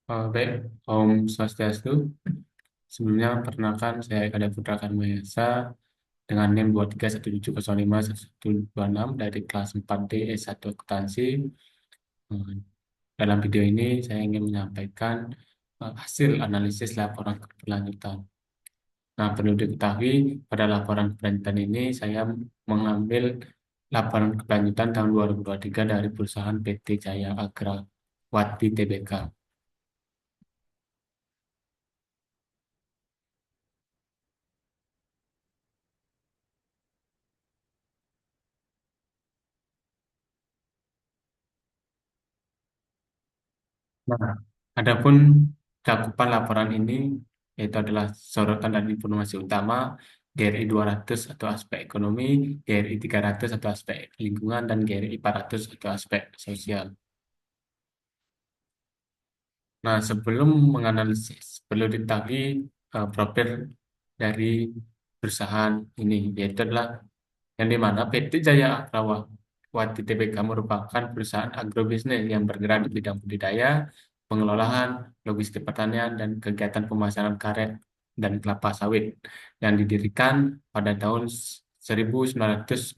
Baik, Om Swastiastu. Sebelumnya perkenalkan saya Eka Putra Karmayasa dengan NIM 231705126 dari kelas 4D S1 Akuntansi. Eh, Dalam video ini saya ingin menyampaikan hasil analisis laporan keberlanjutan. Nah, perlu diketahui pada laporan keberlanjutan ini saya mengambil laporan keberlanjutan tahun 2023 dari perusahaan PT Jaya Agra Wati Tbk. Nah, adapun cakupan laporan ini yaitu adalah sorotan dan informasi utama, GRI 200 atau aspek ekonomi, GRI 300 atau aspek lingkungan, dan GRI 400 atau aspek sosial. Nah, sebelum menganalisis, perlu diketahui profil dari perusahaan ini, yaitu adalah yang di mana PT Jaya Agrawati Tbk merupakan perusahaan agrobisnis yang bergerak di bidang budidaya, pengelolaan, logistik pertanian, dan kegiatan pemasaran karet dan kelapa sawit yang didirikan pada tahun 1921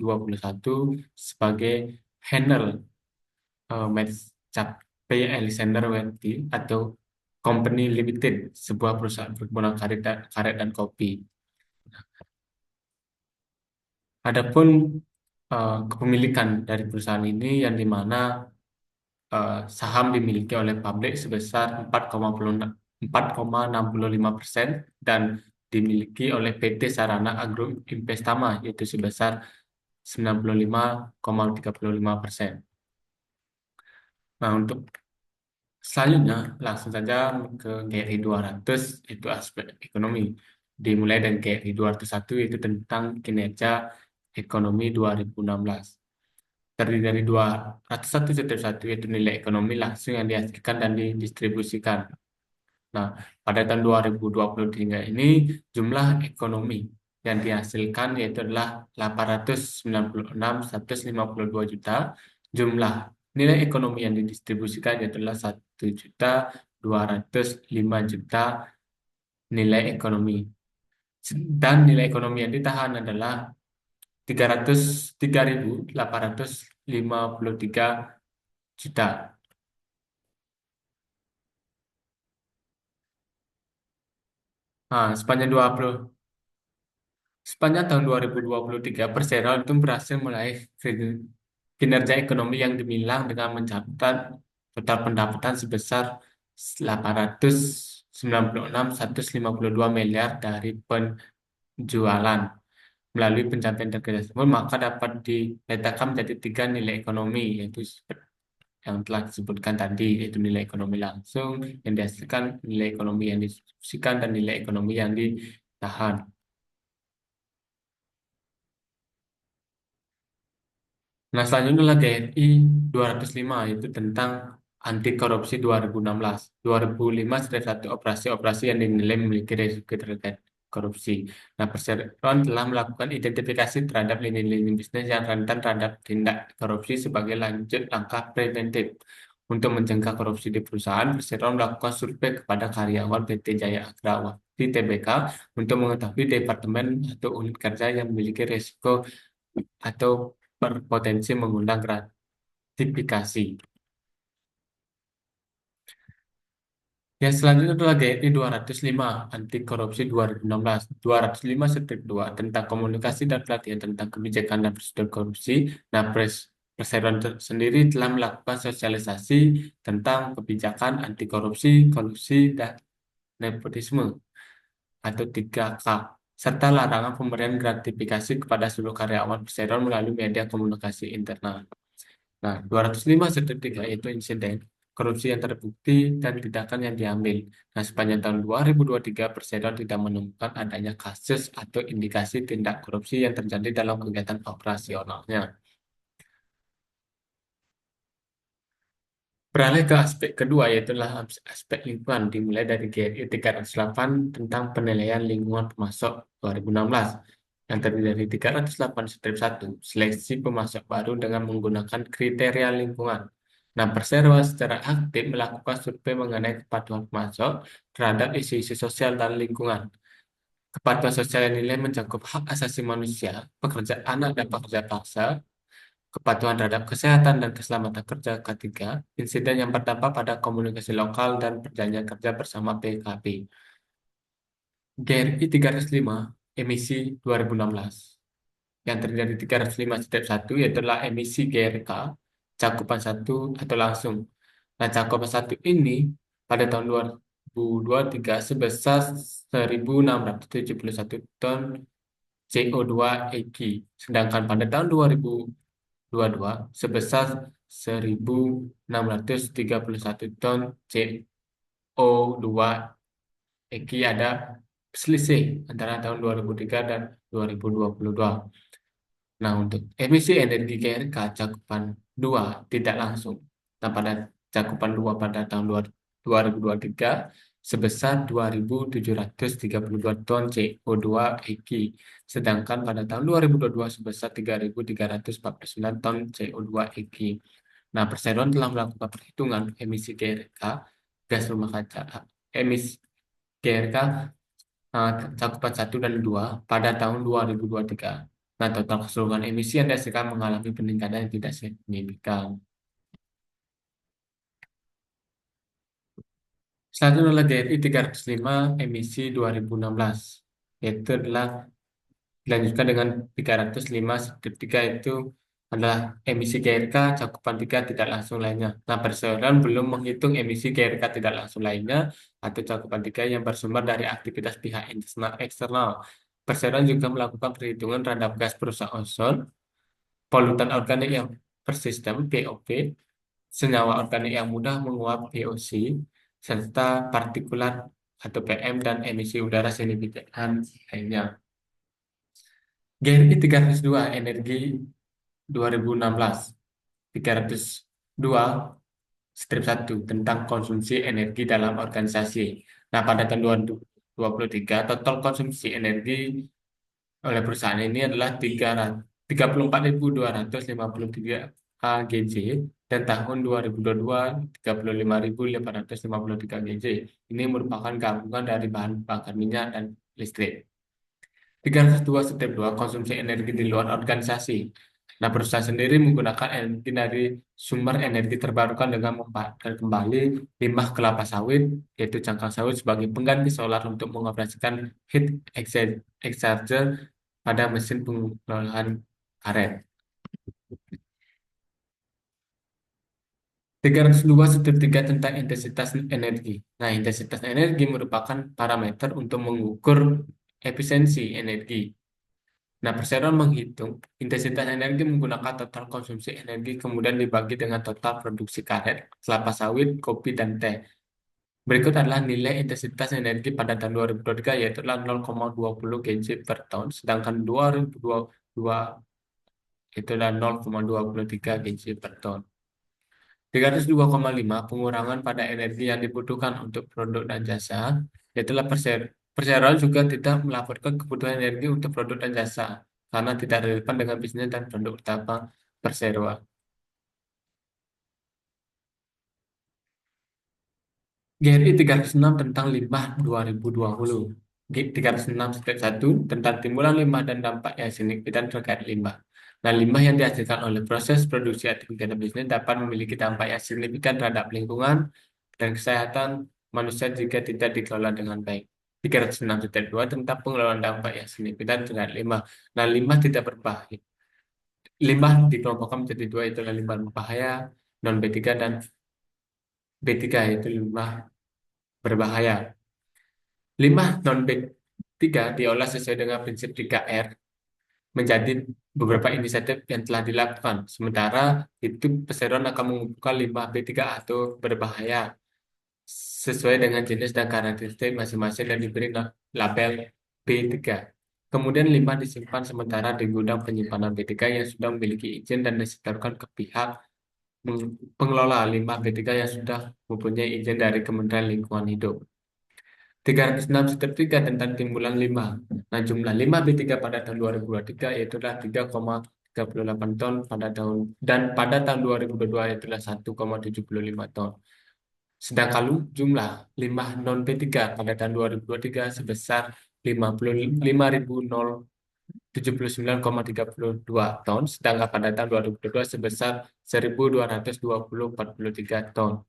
sebagai Henel Macapai Alexander Wenti atau Company Limited, sebuah perusahaan perkebunan karet dan kopi. Adapun kepemilikan dari perusahaan ini yang dimana saham dimiliki oleh publik sebesar 4,65% dan dimiliki oleh PT Sarana Agro Investama yaitu sebesar 95,35%. Nah, untuk selanjutnya langsung saja ke GRI 200 itu aspek ekonomi. Dimulai dari GRI 201 yaitu tentang kinerja ekonomi 2016. Terdiri dari 201,1 yaitu nilai ekonomi langsung yang dihasilkan dan didistribusikan. Nah, pada tahun 2023 ini jumlah ekonomi yang dihasilkan yaitu adalah 896.152 juta. Jumlah nilai ekonomi yang didistribusikan yaitu adalah 1.205 juta nilai ekonomi. Dan nilai ekonomi yang ditahan adalah 303.853 juta. Nah, sepanjang tahun 2023, Persero itu berhasil meraih kinerja ekonomi yang gemilang dengan mencatat total pendapatan sebesar 896.152 miliar dari penjualan. Melalui pencapaian target tersebut, maka dapat diletakkan menjadi tiga nilai ekonomi, yaitu yang telah disebutkan tadi, yaitu nilai ekonomi langsung yang dihasilkan, nilai ekonomi yang distribusikan, dan nilai ekonomi yang ditahan. Nah, selanjutnya adalah GRI 205, yaitu tentang anti korupsi 2016. 2005 sudah satu operasi-operasi yang dinilai memiliki risiko terkait korupsi. Nah, Perseroan telah melakukan identifikasi terhadap lini-lini bisnis yang rentan terhadap tindak korupsi sebagai lanjut langkah preventif. Untuk mencegah korupsi di perusahaan, Perseroan melakukan survei kepada karyawan PT Jaya Agra di TBK untuk mengetahui departemen atau unit kerja yang memiliki risiko atau berpotensi mengundang gratifikasi. Yang selanjutnya adalah GRI 205, Anti Korupsi 2016. 205/2 tentang komunikasi dan pelatihan tentang kebijakan dan prosedur korupsi. Nah, Perseroan sendiri telah melakukan sosialisasi tentang kebijakan anti korupsi, kolusi, dan nepotisme atau 3K, serta larangan pemberian gratifikasi kepada seluruh karyawan Perseroan melalui media komunikasi internal. Nah, 205/3 yaitu insiden korupsi yang terbukti dan tindakan yang diambil. Nah, sepanjang tahun 2023, Persero tidak menemukan adanya kasus atau indikasi tindak korupsi yang terjadi dalam kegiatan operasionalnya. Beralih ke aspek kedua, yaitu aspek lingkungan, dimulai dari GRI 308 tentang penilaian lingkungan pemasok 2016, yang terdiri dari 308/1, seleksi pemasok baru dengan menggunakan kriteria lingkungan. Nah, Perseroan secara aktif melakukan survei mengenai kepatuhan pemasok terhadap isu-isu sosial dan lingkungan. Kepatuhan sosial yang nilai mencakup hak asasi manusia, pekerja anak dan pekerja paksa, kepatuhan terhadap kesehatan dan keselamatan kerja ketiga, insiden yang berdampak pada komunikasi lokal dan perjanjian kerja bersama PKB. GRI 305, emisi 2016. Yang terdiri dari 305-1 yaitu adalah emisi GRK, cakupan satu atau langsung. Nah, cakupan satu ini pada tahun 2023 sebesar 1.671 ton CO2 EGI, sedangkan pada tahun 2022 sebesar 1.631 ton CO2 EGI. Ada selisih antara tahun 2003 dan 2022. Nah, untuk emisi energi GRK cakupan 2 tidak langsung. Nah, pada cakupan 2 pada tahun 2023 sebesar 2.732 ton CO2 EGI. Sedangkan pada tahun 2022 sebesar 3.349 ton CO2 EGI. Nah, Perseroan telah melakukan perhitungan emisi GRK gas rumah kaca, emisi GRK eh, cakupan 1 dan 2 pada tahun 2023. Nah, total keseluruhan emisi yang dihasilkan mengalami peningkatan yang tidak signifikan. Selanjutnya adalah GRI 305 emisi 2016, yaitu adalah dilanjutkan dengan 305-3 itu adalah emisi GRK cakupan 3 tidak langsung lainnya. Nah, Perseroan belum menghitung emisi GRK tidak langsung lainnya atau cakupan 3 yang bersumber dari aktivitas pihak eksternal. Perseroan juga melakukan perhitungan terhadap gas perusak ozon, polutan organik yang persisten (POP), senyawa organik yang mudah menguap (VOC), serta partikulat atau PM dan emisi udara signifikan lainnya. GRI 302 energi 2016, 302 strip 1 tentang konsumsi energi dalam organisasi. Nah, pada tahun 2023 total konsumsi energi oleh perusahaan ini adalah 34.253 kg dan tahun 2022 35.853 kg. Ini merupakan gabungan dari bahan bakar minyak dan listrik. 302-2 konsumsi energi di luar organisasi. Nah, perusahaan sendiri menggunakan energi dari sumber energi terbarukan dengan memanfaatkan kembali limbah kelapa sawit, yaitu cangkang sawit sebagai pengganti solar untuk mengoperasikan heat exchanger pada mesin pengolahan karet. 302-3 tentang intensitas energi. Nah, intensitas energi merupakan parameter untuk mengukur efisiensi energi. Nah, Perseroan menghitung intensitas energi menggunakan total konsumsi energi kemudian dibagi dengan total produksi karet, kelapa sawit, kopi, dan teh. Berikut adalah nilai intensitas energi pada tahun 2023 yaitu 0,20 kg per tahun, sedangkan 2022 itu adalah 0,23 kg per tahun. 302,5 pengurangan pada energi yang dibutuhkan untuk produk dan jasa, yaitu Perseroan juga tidak melaporkan kebutuhan energi untuk produk dan jasa karena tidak relevan dengan bisnis dan produk utama Perseroan. GRI 306 tentang limbah 2020. 306-1 tentang timbulan limbah dan dampak yang signifikan terkait limbah. Nah, limbah yang dihasilkan oleh proses produksi atau kegiatan bisnis dapat memiliki dampak yang signifikan terhadap lingkungan dan kesehatan manusia jika tidak dikelola dengan baik. 306-2 tentang pengelolaan dampak yang signifikan terhadap limbah. Nah, limbah tidak berbahaya. Limbah dikelompokkan menjadi dua, itulah limbah berbahaya, non B3 dan B3, yaitu limbah berbahaya. Limbah non B3 diolah sesuai dengan prinsip 3R menjadi beberapa inisiatif yang telah dilakukan. Sementara itu, Perseroan akan mengumpulkan limbah B3 atau berbahaya sesuai dengan jenis dan karakteristik masing-masing dan diberi label B3. Kemudian limbah disimpan sementara di gudang penyimpanan B3 yang sudah memiliki izin dan disetorkan ke pihak pengelola limbah B3 yang sudah mempunyai izin dari Kementerian Lingkungan Hidup. 306-3 tentang timbulan limbah. Nah, jumlah limbah B3 pada tahun 2023 yaitu adalah 3,3 38 ton pada tahun 2022 itulah 1,75 ton. Sedangkan jumlah limbah non P3 pada tahun 2023 sebesar 55.079,32 ton, sedangkan pada tahun 2022 sebesar 1.220,43 ton.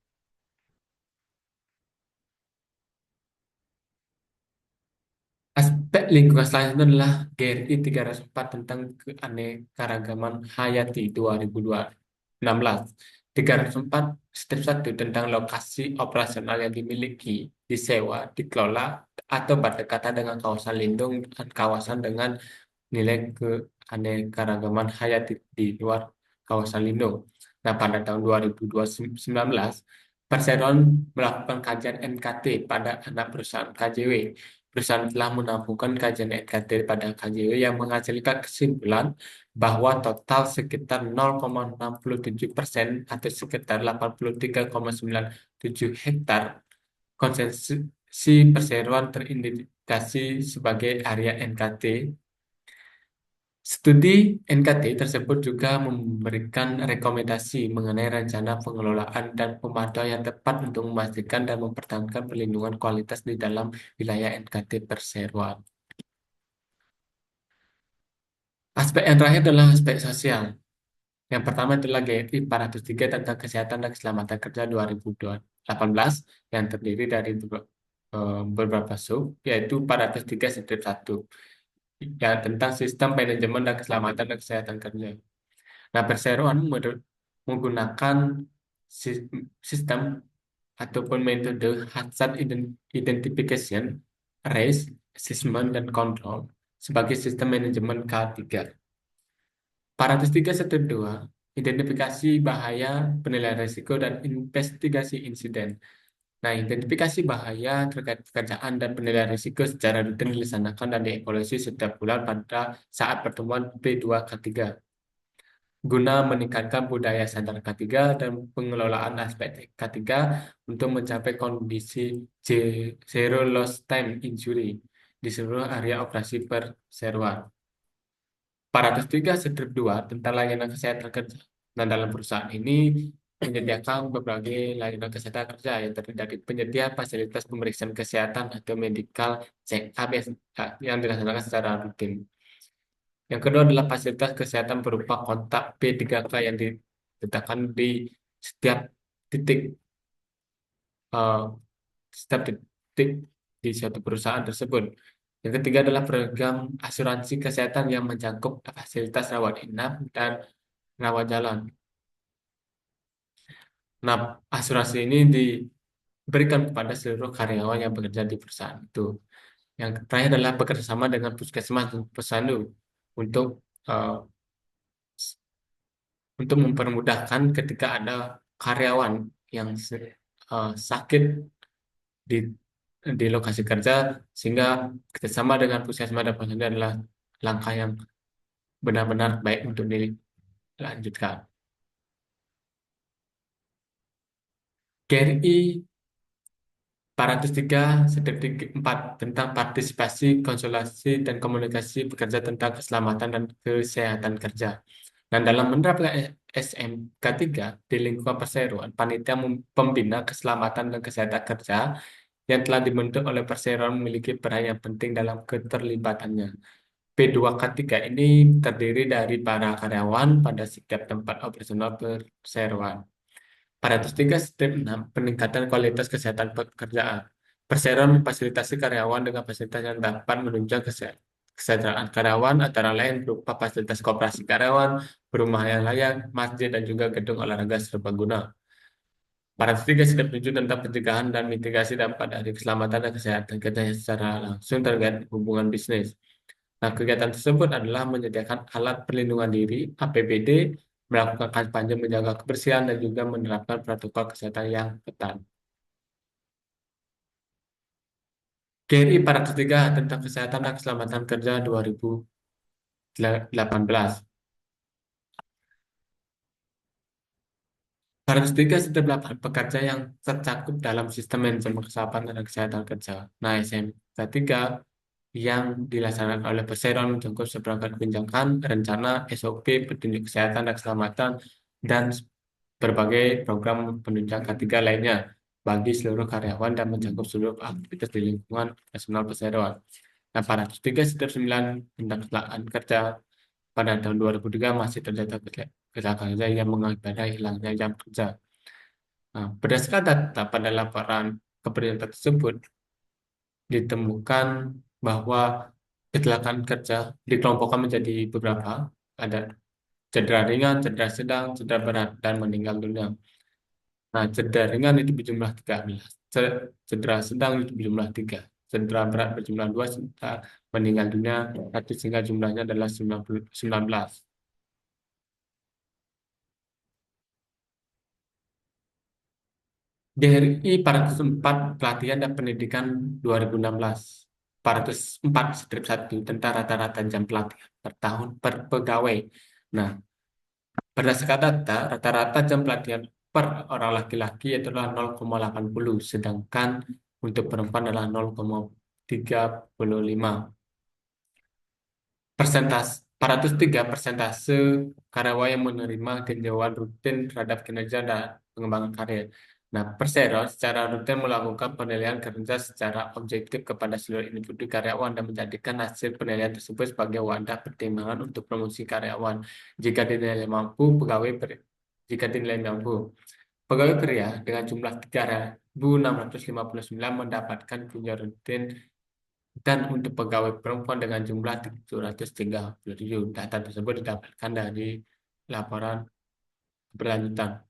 Aspek lingkungan selanjutnya adalah GRI 304 tentang keanekaragaman hayati 2016. 304 step 1 tentang lokasi operasional yang dimiliki, disewa, dikelola, atau berdekatan dengan kawasan lindung dan kawasan dengan nilai keanekaragaman hayati di luar kawasan lindung. Nah, pada tahun 2019, Perseron melakukan kajian NKT pada anak perusahaan KJW. Perusahaan telah menampungkan kajian NKT pada KJW yang menghasilkan kesimpulan bahwa total sekitar 0,67% atau sekitar 83,97 hektar konsesi perseroan terindikasi sebagai area NKT. Studi NKT tersebut juga memberikan rekomendasi mengenai rencana pengelolaan dan pemanfaatan yang tepat untuk memastikan dan mempertahankan perlindungan kualitas di dalam wilayah NKT perseroan. Aspek yang terakhir adalah aspek sosial. Yang pertama adalah GRI 403 tentang kesehatan dan keselamatan kerja 2018 yang terdiri dari beberapa sub, yaitu 403-1 yang tentang sistem manajemen dan keselamatan dan kesehatan kerja. Nah, perseroan menggunakan sistem ataupun metode hazard identification, risk assessment, dan control sebagai sistem manajemen K3. 403-2, identifikasi bahaya, penilaian risiko, dan investigasi insiden. Nah, identifikasi bahaya terkait pekerjaan dan penilaian risiko secara rutin dilaksanakan dan dievaluasi setiap bulan pada saat pertemuan P2K3 guna meningkatkan budaya sadar K3 dan pengelolaan aspek K3 untuk mencapai kondisi zero lost time injury di seluruh area operasi perseroan. 403-2 tentang layanan kesehatan kerja. Nah, dalam perusahaan ini menyediakan berbagai layanan kesehatan kerja yang terdiri dari penyedia fasilitas pemeriksaan kesehatan atau medical check-up yang dilaksanakan secara rutin. Yang kedua adalah fasilitas kesehatan berupa kontak P3K yang diletakkan di setiap titik eh, setiap titik di suatu perusahaan tersebut. Yang ketiga adalah program asuransi kesehatan yang mencakup fasilitas rawat inap dan rawat jalan. Nah, asuransi ini diberikan kepada seluruh karyawan yang bekerja di perusahaan itu. Yang terakhir adalah bekerjasama dengan puskesmas dan posyandu untuk eh, mempermudahkan ketika ada karyawan yang sakit di lokasi kerja, sehingga kerjasama dengan puskesmas dan posyandu adalah langkah yang benar-benar baik untuk dilanjutkan. GRI 403-4 tentang partisipasi, konsultasi, dan komunikasi pekerja tentang keselamatan dan kesehatan kerja. Dan dalam menerapkan SMK3 di lingkungan perseroan, panitia pembina keselamatan dan kesehatan kerja yang telah dibentuk oleh perseroan memiliki peran yang penting dalam keterlibatannya. P2K3 ini terdiri dari para karyawan pada setiap tempat operasional perseroan. 403-6 peningkatan kualitas kesehatan pekerjaan. Perseroan memfasilitasi karyawan dengan fasilitas yang dapat menunjang kesejahteraan karyawan, antara lain berupa fasilitas koperasi karyawan, rumah yang layak, masjid, dan juga gedung olahraga serbaguna. 403-7 tentang pencegahan dan mitigasi dampak dari keselamatan dan kesehatan kerja secara langsung terkait hubungan bisnis. Nah, kegiatan tersebut adalah menyediakan alat perlindungan diri, APBD, melakukan kampanye menjaga kebersihan, dan juga menerapkan protokol kesehatan yang ketat. GRI 403 tentang kesehatan dan keselamatan kerja 2018. 403-8 pekerja yang tercakup dalam sistem manajemen keselamatan dan kesehatan kerja. Nah, SMK 3 yang dilaksanakan oleh perseroan mencakup seperangkat kebijakan, rencana, SOP, petunjuk kesehatan dan keselamatan, dan berbagai program penunjang ketiga lainnya bagi seluruh karyawan dan mencakup seluruh aktivitas di lingkungan personal perseroan. Nah, pada 3/9 tentang kecelakaan kerja pada tahun 2003 masih terdapat kecelakaan kerja yang mengakibatkan hilangnya jam kerja. Nah, berdasarkan data pada laporan kepentingan tersebut, ditemukan bahwa kecelakaan kerja dikelompokkan menjadi beberapa, ada cedera ringan, cedera sedang, cedera berat, dan meninggal dunia. Nah, cedera ringan itu berjumlah 13, cedera sedang itu berjumlah 3, cedera berat berjumlah 2, serta meninggal dunia 1 sehingga jumlahnya adalah 19. DRI 404 Pelatihan dan Pendidikan 2016. 404 strip 1 tentang rata-rata jam pelatihan per tahun per pegawai. Nah, berdasarkan data, rata-rata jam pelatihan per orang laki-laki adalah 0,80, sedangkan untuk perempuan adalah 0,35. Persentase 403 persentase karyawan yang menerima tinjauan rutin terhadap kinerja dan pengembangan karir. Nah, Persero secara rutin melakukan penilaian kerja secara objektif kepada seluruh individu karyawan dan menjadikan hasil penilaian tersebut sebagai wadah pertimbangan untuk promosi karyawan. Jika dinilai mampu, jika dinilai mampu, pegawai pria dengan jumlah 3.659 mendapatkan tinjauan rutin dan untuk pegawai perempuan dengan jumlah 737. Data tersebut didapatkan dari laporan keberlanjutan.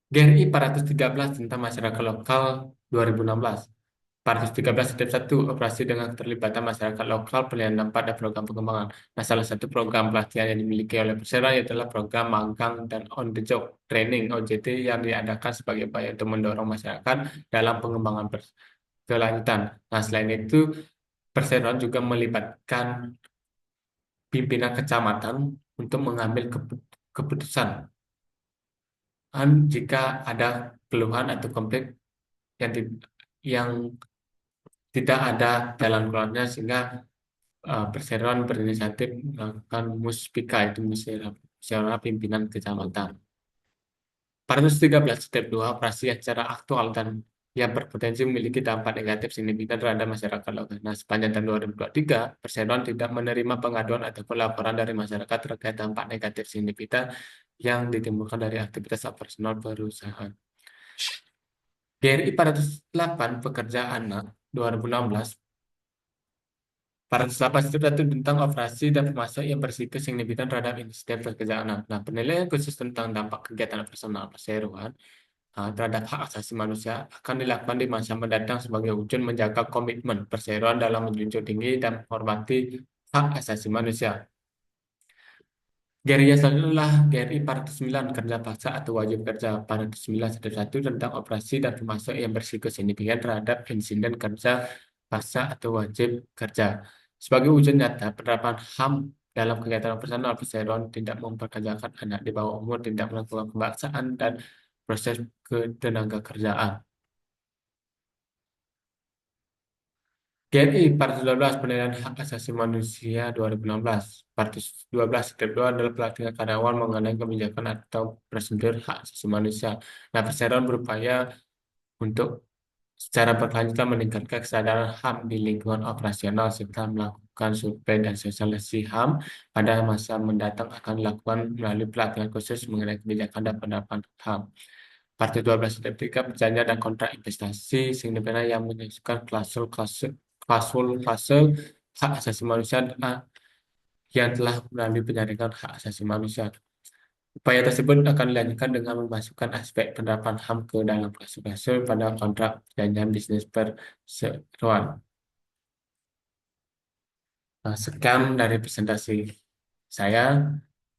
GRI 413 tentang masyarakat lokal 2016. 413 step 1 operasi dengan keterlibatan masyarakat lokal, pelayanan dampak dan program pengembangan. Nah, salah satu program pelatihan yang dimiliki oleh Persera adalah program magang dan on the job training OJT yang diadakan sebagai upaya untuk mendorong masyarakat dalam pengembangan berkelanjutan. Nah, selain itu, Perseroan juga melibatkan pimpinan kecamatan untuk mengambil keputusan jika ada keluhan atau konflik yang yang tidak ada jalan keluarnya, sehingga Perseroan berinisiatif melakukan muspika, itu musyawarah pimpinan kecamatan. 413 step 2 operasi yang secara aktual dan yang berpotensi memiliki dampak negatif signifikan terhadap masyarakat lokal. Nah, sepanjang tahun 2023, Perseroan tidak menerima pengaduan ataupun laporan dari masyarakat terkait dampak negatif signifikan yang ditimbulkan dari aktivitas operasional perusahaan. GRI 408 Pekerja Anak 2016. 408 itu tentang operasi dan termasuk yang berisiko signifikan terhadap insiden pekerjaan anak. Nah, penilaian khusus tentang dampak kegiatan personal perseroan terhadap hak asasi manusia akan dilakukan di masa mendatang sebagai wujud menjaga komitmen perseroan dalam menjunjung tinggi dan menghormati hak asasi manusia. GRI yang selanjutnya adalah GRI 409 kerja paksa atau wajib kerja. 409 step 1 tentang operasi dan termasuk yang berisiko signifikan terhadap insiden kerja paksa atau wajib kerja. Sebagai wujud nyata penerapan HAM dalam kegiatan operasional perseroan, tidak memperkerjakan anak di bawah umur, tidak melakukan pemaksaan dan proses ketenaga kerjaan. GRI 412 Penilaian Hak Asasi Manusia 2016. 412 step 2 adalah pelatihan karyawan mengenai kebijakan atau prosedur hak asasi manusia. Nah, perseroan berupaya untuk secara berkelanjutan meningkatkan kesadaran HAM di lingkungan operasional serta melakukan survei dan sosialisasi HAM pada masa mendatang akan dilakukan melalui pelatihan khusus mengenai kebijakan dan penerapan HAM. Partai 12 step 3 perjanjian dan kontrak investasi signifikan yang menyusun klausul hak asasi manusia yang telah melalui penjaringan hak asasi manusia. Upaya tersebut akan dilanjutkan dengan memasukkan aspek penerapan HAM ke dalam klausul pada kontrak perjanjian bisnis perseroan. Nah, sekian dari presentasi saya.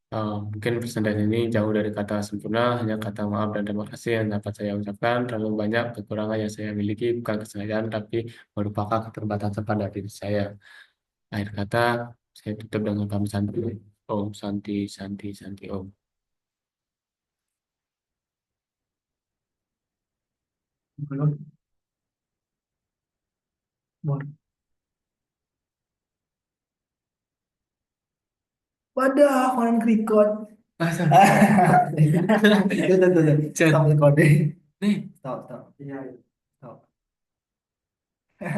Mungkin presentasi ini jauh dari kata sempurna, hanya kata maaf dan terima kasih yang dapat saya ucapkan. Terlalu banyak kekurangan yang saya miliki, bukan kesalahan, tapi merupakan keterbatasan pada diri saya. Akhir kata, saya tutup dengan pamit santi. Om Santi, Santi, Santi, Om. Belum. Bon. Wadah, main krikot. Masa? Tuh, tuh, tuh, tuh. Stop Cen, recording. nih, Stop, stop. Iya, iya. Stop.